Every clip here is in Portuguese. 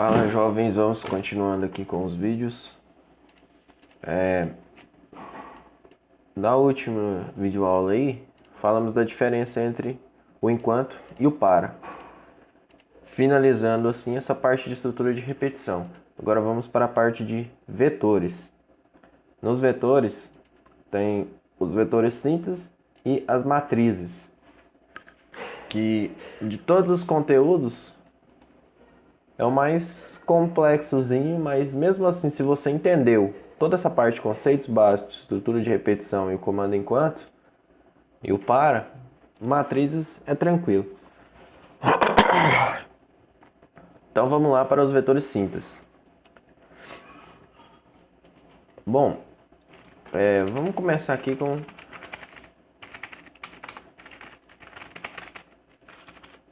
Fala jovens, vamos continuando aqui com os vídeos. Na última videoaula aí, falamos da diferença entre o enquanto e o para. Finalizando assim essa parte de estrutura de repetição. Agora vamos para a parte de vetores. Nos vetores, tem os vetores simples e as matrizes. Que de todos os conteúdos é o mais complexozinho, mas mesmo assim, se você entendeu toda essa parte de conceitos básicos, estrutura de repetição e o comando enquanto, e o para, matrizes é tranquilo. Então vamos lá para os vetores simples. Bom, vamos começar aqui com...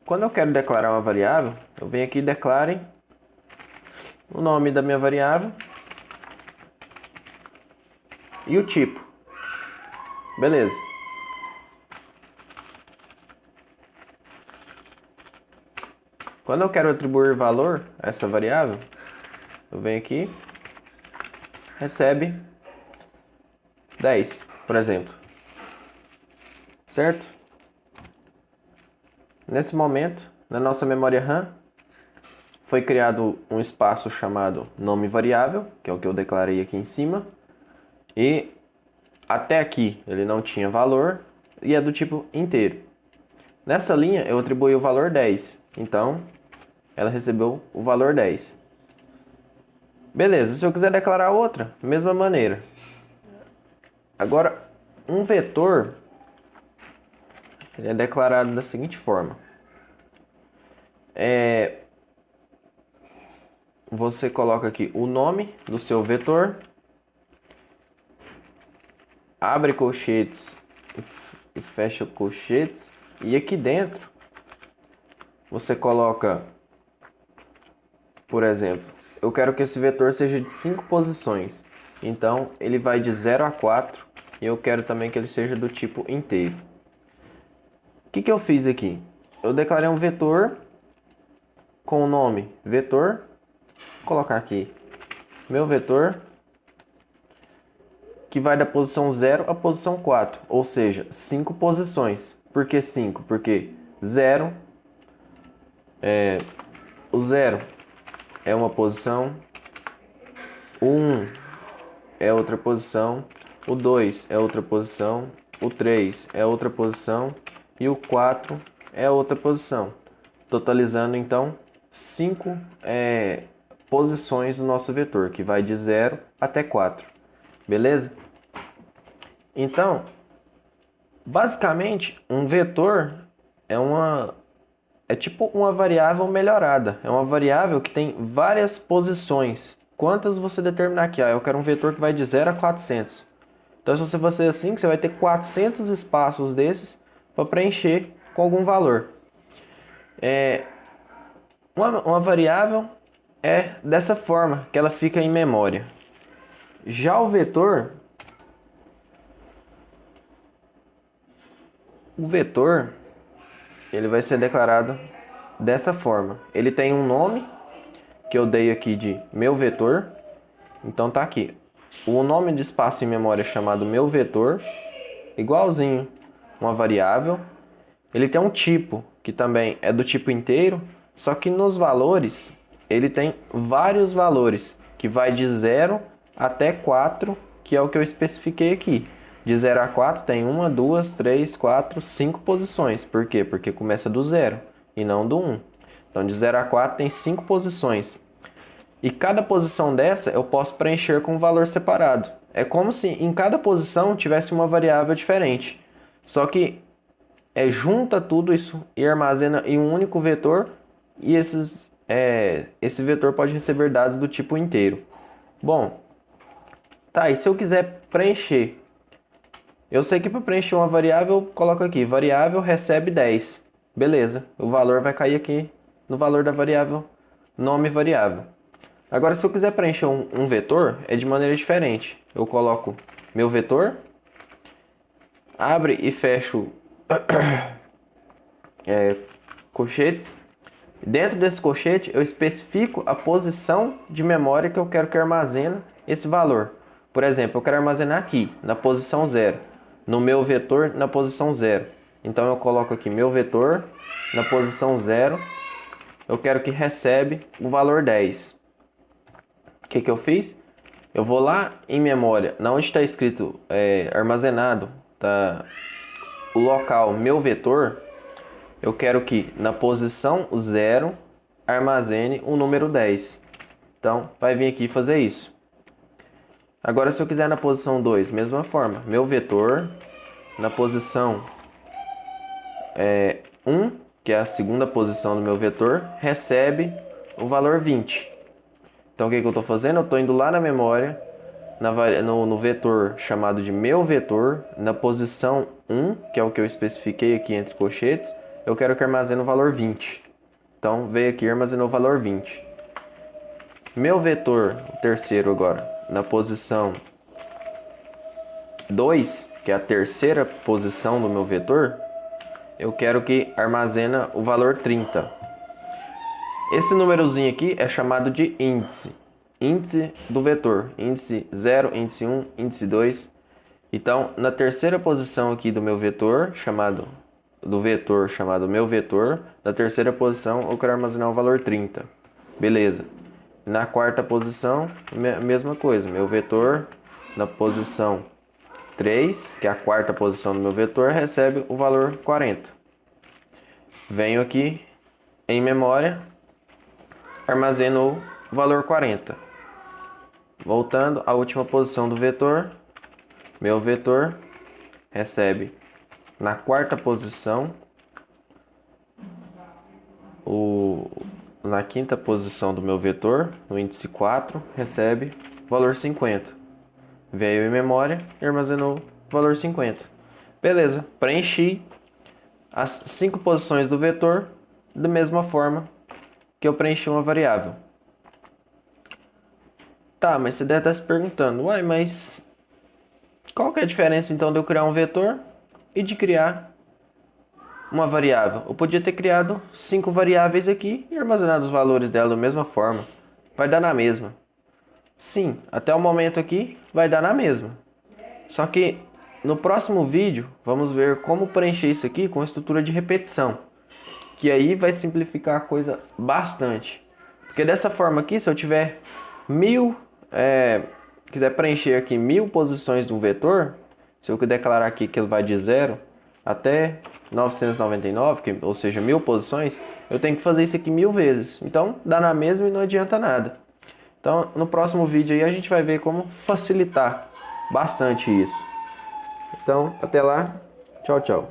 Quando eu quero declarar uma variável, eu venho aqui e declare o nome da minha variável e o tipo. Beleza. Quando eu quero atribuir valor a essa variável, eu venho aqui, recebe 10, por exemplo. Certo? Nesse momento, na nossa memória RAM, foi criado um espaço chamado nome variável, que é o que eu declarei aqui em cima. E até aqui ele não tinha valor e é do tipo inteiro. Nessa linha eu atribuí o valor 10, então ela recebeu o valor 10. Beleza, se eu quiser declarar outra, mesma maneira. Agora, um vetor ele é declarado da seguinte forma. Você coloca aqui o nome do seu vetor, abre colchetes e fecha colchetes, e aqui dentro você coloca, por exemplo, eu quero que esse vetor seja de 5 posições, então ele vai de 0 a 4 e eu quero também que ele seja do tipo inteiro. O que eu fiz aqui? Eu declarei um vetor com o nome vetor, vou colocar aqui meu vetor, que vai da posição 0 à posição 4, ou seja, 5 posições. Por que 5? Porque 0, o 0 é uma posição, o 1 é outra posição, o 2 é outra posição, o 3 é outra posição e o 4 é outra posição. Totalizando então 5 posições do nosso vetor, que vai de 0 até 4. Beleza? Então, basicamente, um vetor é tipo uma variável melhorada. É uma variável que tem várias posições. Quantas você determinar aqui? Eu quero um vetor que vai de 0 a 400. Então, se você fazer assim, você vai ter 400 espaços desses para preencher com algum valor. Uma variável é dessa forma, que ela fica em memória. Já o vetor ele vai ser declarado dessa forma. Ele tem um nome, que eu dei aqui de meu vetor. Então tá aqui. O nome de espaço em memória é chamado meu vetor, igualzinho uma variável. Ele tem um tipo, que também é do tipo inteiro, só que nos valores, ele tem vários valores, que vai de 0 até 4, que é o que eu especifiquei aqui. De 0 a 4 tem 1, 2, 3, 4, 5 posições. Por quê? Porque começa do 0 e não do 1. Então, de 0 a 4 tem 5 posições. E cada posição dessa eu posso preencher com um valor separado. É como se em cada posição tivesse uma variável diferente. Só que junta tudo isso e armazena em um único vetor. E esse vetor pode receber dados do tipo inteiro. Bom, tá, e se eu quiser preencher? Eu sei que para preencher uma variável, eu coloco aqui, variável recebe 10. Beleza, o valor vai cair aqui no valor da variável, nome variável. Agora, se eu quiser preencher um vetor, é de maneira diferente. Eu coloco meu vetor, abre e fecho colchetes, Dentro desse colchete, eu especifico a posição de memória que eu quero que armazene esse valor. Por exemplo, eu quero armazenar aqui, na posição 0. No meu vetor, na posição 0. Então, eu coloco aqui meu vetor na posição 0. Eu quero que recebe o valor 10. O que eu fiz? Eu vou lá em memória, na onde está escrito armazenado, tá, o local meu vetor. Eu quero que na posição 0 armazene o número 10. Então, vai vir aqui fazer isso. Agora, se eu quiser na posição 2, mesma forma. Meu vetor, na posição 1, que é a segunda posição do meu vetor, recebe o valor 20. Então, o que eu estou fazendo? Eu estou indo lá na memória, no vetor chamado de meu vetor, na posição 1, que é o que eu especifiquei aqui entre colchetes, eu quero que armazene o valor 20. Então, veio aqui e armazenou o valor 20. Meu vetor, o terceiro agora, na posição 2, que é a terceira posição do meu vetor, eu quero que armazena o valor 30. Esse númerozinho aqui é chamado de índice. Índice do vetor. Índice 0, índice 1, índice 2. Então, na terceira posição aqui do meu vetor, chamado meu vetor, na terceira posição eu quero armazenar o valor 30. Beleza. Na quarta posição, mesma coisa. Meu vetor, na posição 3, que é a quarta posição do meu vetor, recebe o valor 40. Venho aqui em memória, armazeno o valor 40. Voltando à última posição do vetor, meu vetor recebe na quarta posição, na quinta posição do meu vetor, no índice 4, recebe o valor 50. Veio em memória e armazenou o valor 50. Beleza, preenchi as 5 posições do vetor da mesma forma que eu preenchi uma variável. Tá, mas você deve estar se perguntando, uai, mas qual que é a diferença então de eu criar um vetor e de criar uma variável? Eu podia ter criado 5 variáveis aqui e armazenado os valores dela da mesma forma. Vai dar na mesma. Sim, até o momento aqui vai dar na mesma. Só que no próximo vídeo vamos ver como preencher isso aqui com estrutura de repetição. Que aí vai simplificar a coisa bastante. Porque dessa forma aqui, se eu tiver quiser preencher aqui 1000 posições de um vetor, se eu declarar aqui que ele vai de 0 até 999, ou seja, 1000 posições, eu tenho que fazer isso aqui 1000 vezes. Então, dá na mesma e não adianta nada. Então, no próximo vídeo aí a gente vai ver como facilitar bastante isso. Então, até lá. Tchau, tchau.